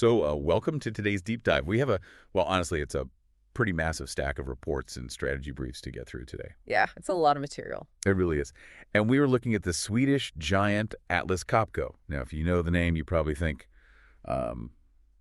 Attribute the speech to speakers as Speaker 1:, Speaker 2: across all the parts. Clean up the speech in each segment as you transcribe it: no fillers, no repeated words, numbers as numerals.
Speaker 1: So, welcome to today's deep dive. Well, honestly, it's a pretty massive stack of reports and strategy briefs to get through today.
Speaker 2: Yeah, it's a lot of material.
Speaker 1: It really is. And we were looking at the Swedish giant Atlas Copco. Now, if you know the name, you probably think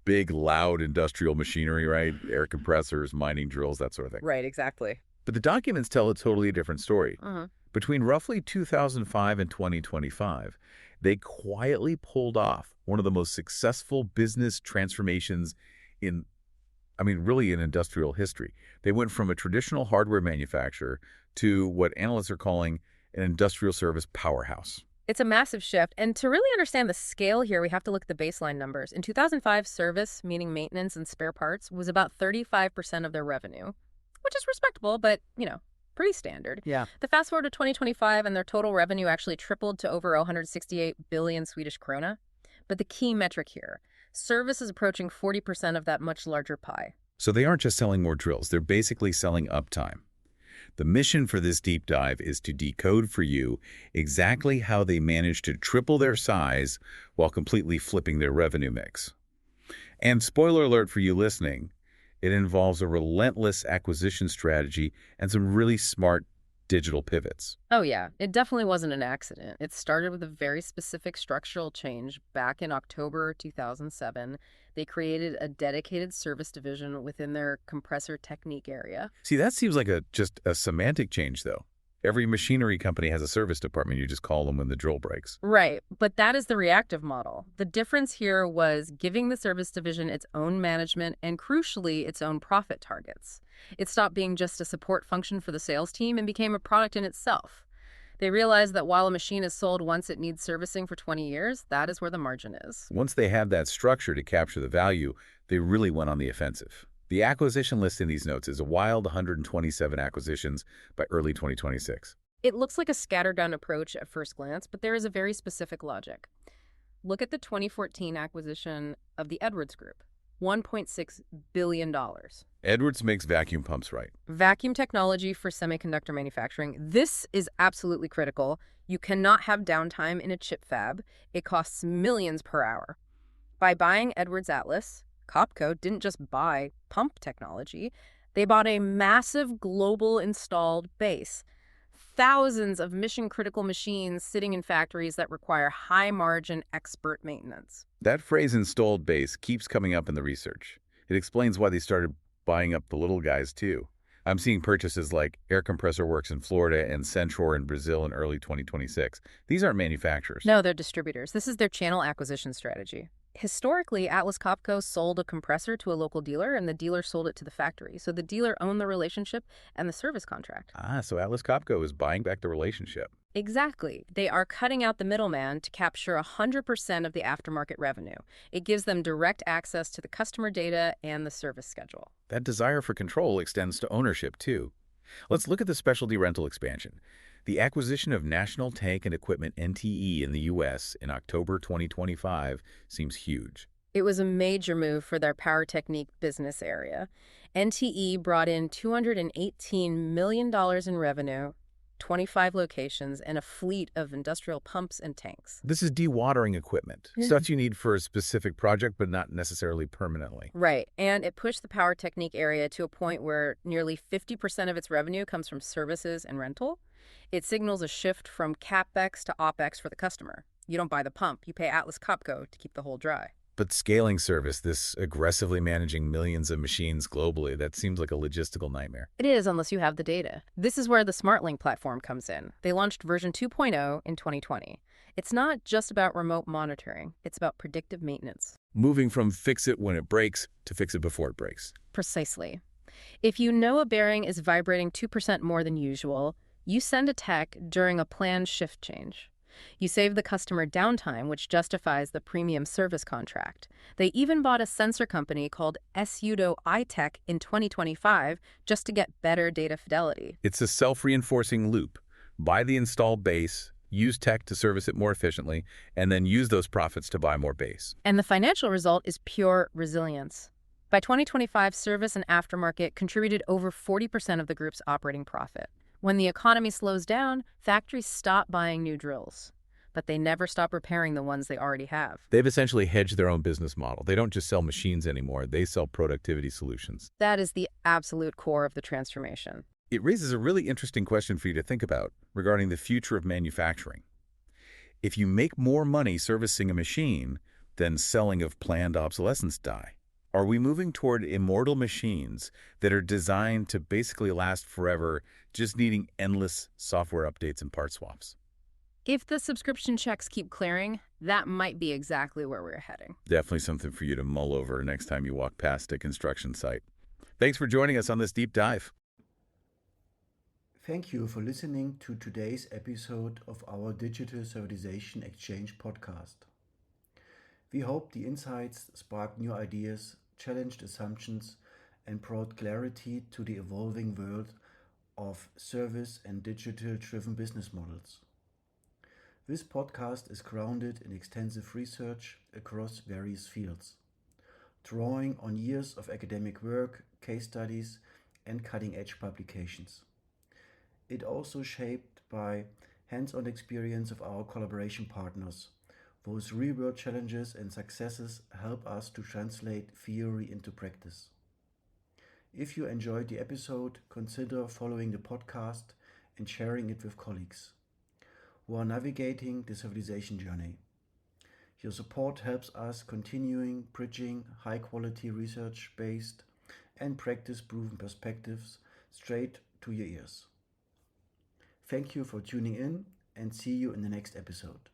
Speaker 1: big, loud industrial machinery, right? Air compressors, mining drills, that sort of thing.
Speaker 2: Right, exactly.
Speaker 1: But the documents tell a totally different story.
Speaker 2: Uh-huh.
Speaker 1: Between roughly 2005 and 2025, they quietly pulled off one of the most successful business transformations really in industrial history. They went from a traditional hardware manufacturer to what analysts are calling an industrial service powerhouse.
Speaker 2: It's a massive shift. And to really understand the scale here, we have to look at the baseline numbers. In 2005, service, meaning maintenance and spare parts, was about 35% of their revenue, which is respectable, but, pretty standard.
Speaker 1: Yeah.
Speaker 2: The fast forward to 2025, and their total revenue actually tripled to over 168 billion Swedish krona. But the key metric here, service is approaching 40% of that much larger pie.
Speaker 1: So they aren't just selling more drills, they're basically selling uptime. The mission for this deep dive is to decode for you exactly how they managed to triple their size while completely flipping their revenue mix. And spoiler alert for you listening, it involves a relentless acquisition strategy and some really smart digital pivots.
Speaker 2: Oh yeah, it definitely wasn't an accident. It started with a very specific structural change back in October 2007. They created a dedicated service division within their compressor technique area.
Speaker 1: See, that seems like just a semantic change, though. Every machinery company has a service department. You just call them when the drill breaks.
Speaker 2: Right, but that is the reactive model. The difference here was giving the service division its own management and, crucially, its own profit targets. It stopped being just a support function for the sales team and became a product in itself. They realized that while a machine is sold once it needs servicing for 20 years, that is where the margin is.
Speaker 1: Once they have that structure to capture the value, they really went on the offensive. The acquisition list in these notes is a wild 127 acquisitions by early 2026.
Speaker 2: It looks like a scattergun approach at first glance, but there is a very specific logic. Look at the 2014 acquisition of the Edwards Group, $1.6 billion.
Speaker 1: Edwards makes vacuum pumps, right?
Speaker 2: Vacuum technology for semiconductor manufacturing. This is absolutely critical. You cannot have downtime in a chip fab. It costs millions per hour. By buying Edwards Atlas, Copco didn't just buy pump technology. They bought a massive global installed base. Thousands of mission-critical machines sitting in factories that require high-margin expert maintenance.
Speaker 1: That phrase installed base keeps coming up in the research. It explains why they started buying up the little guys, too. I'm seeing purchases like Air Compressor Works in Florida and Centror in Brazil in early 2026. These aren't manufacturers.
Speaker 2: No, they're distributors. This is their channel acquisition strategy. Historically, Atlas Copco sold a compressor to a local dealer, and the dealer sold it to the factory. So the dealer owned the relationship and the service contract.
Speaker 1: So Atlas Copco is buying back the relationship.
Speaker 2: Exactly. They are cutting out the middleman to capture 100% of the aftermarket revenue. It gives them direct access to the customer data and the service schedule.
Speaker 1: That desire for control extends to ownership, too. Let's look at the specialty rental expansion. The acquisition of National Tank and Equipment NTE in the U.S. in October 2025 seems huge.
Speaker 2: It was a major move for their power technique business area. NTE brought in $218 million in revenue, 25 locations, and a fleet of industrial pumps and tanks.
Speaker 1: This is dewatering equipment, stuff you need for a specific project, but not necessarily permanently.
Speaker 2: Right, and it pushed the power technique area to a point where nearly 50% of its revenue comes from services and rental. It signals a shift from CapEx to OpEx for the customer. You don't buy the pump, you pay Atlas Copco to keep the hole dry.
Speaker 1: But scaling service, this aggressively managing millions of machines globally, that seems like a logistical nightmare.
Speaker 2: It is, unless you have the data. This is where the SmartLink platform comes in. They launched version 2.0 in 2020. It's not just about remote monitoring. It's about predictive maintenance.
Speaker 1: Moving from fix it when it breaks to fix it before it breaks.
Speaker 2: Precisely. If you know a bearing is vibrating 2% more than usual, you send a tech during a planned shift change. You save the customer downtime, which justifies the premium service contract. They even bought a sensor company called Sudo iTech in 2025 just to get better data fidelity.
Speaker 1: It's a self-reinforcing loop. Buy the installed base, use tech to service it more efficiently, and then use those profits to buy more base.
Speaker 2: And the financial result is pure resilience. By 2025, service and aftermarket contributed over 40% of the group's operating profit. When the economy slows down, factories stop buying new drills. but they never stop repairing the ones they already have.
Speaker 1: They've essentially hedged their own business model. They don't just sell machines anymore, they sell productivity solutions.
Speaker 2: That is the absolute core of the transformation.
Speaker 1: It raises a really interesting question for you to think about regarding the future of manufacturing. If you make more money servicing a machine than selling of planned obsolescence die, are we moving toward immortal machines that are designed to basically last forever, just needing endless software updates and part swaps?
Speaker 2: If the subscription checks keep clearing, that might be exactly where we're heading.
Speaker 1: Definitely something for you to mull over next time you walk past a construction site. Thanks for joining us on this deep dive.
Speaker 3: Thank you for listening to today's episode of our Digital Servitization Exchange podcast. We hope the insights sparked new ideas, challenged assumptions, and brought clarity to the evolving world of service and digital-driven business models. This podcast is grounded in extensive research across various fields, drawing on years of academic work, case studies, and cutting-edge publications. It also shaped by hands-on experience of our collaboration partners, whose real-world challenges and successes help us to translate theory into practice. If you enjoyed the episode, consider following the podcast and sharing it with colleagues who are navigating the civilization journey. Your support helps us continuing bridging high-quality research-based and practice-proven perspectives straight to your ears. Thank you for tuning in and see you in the next episode.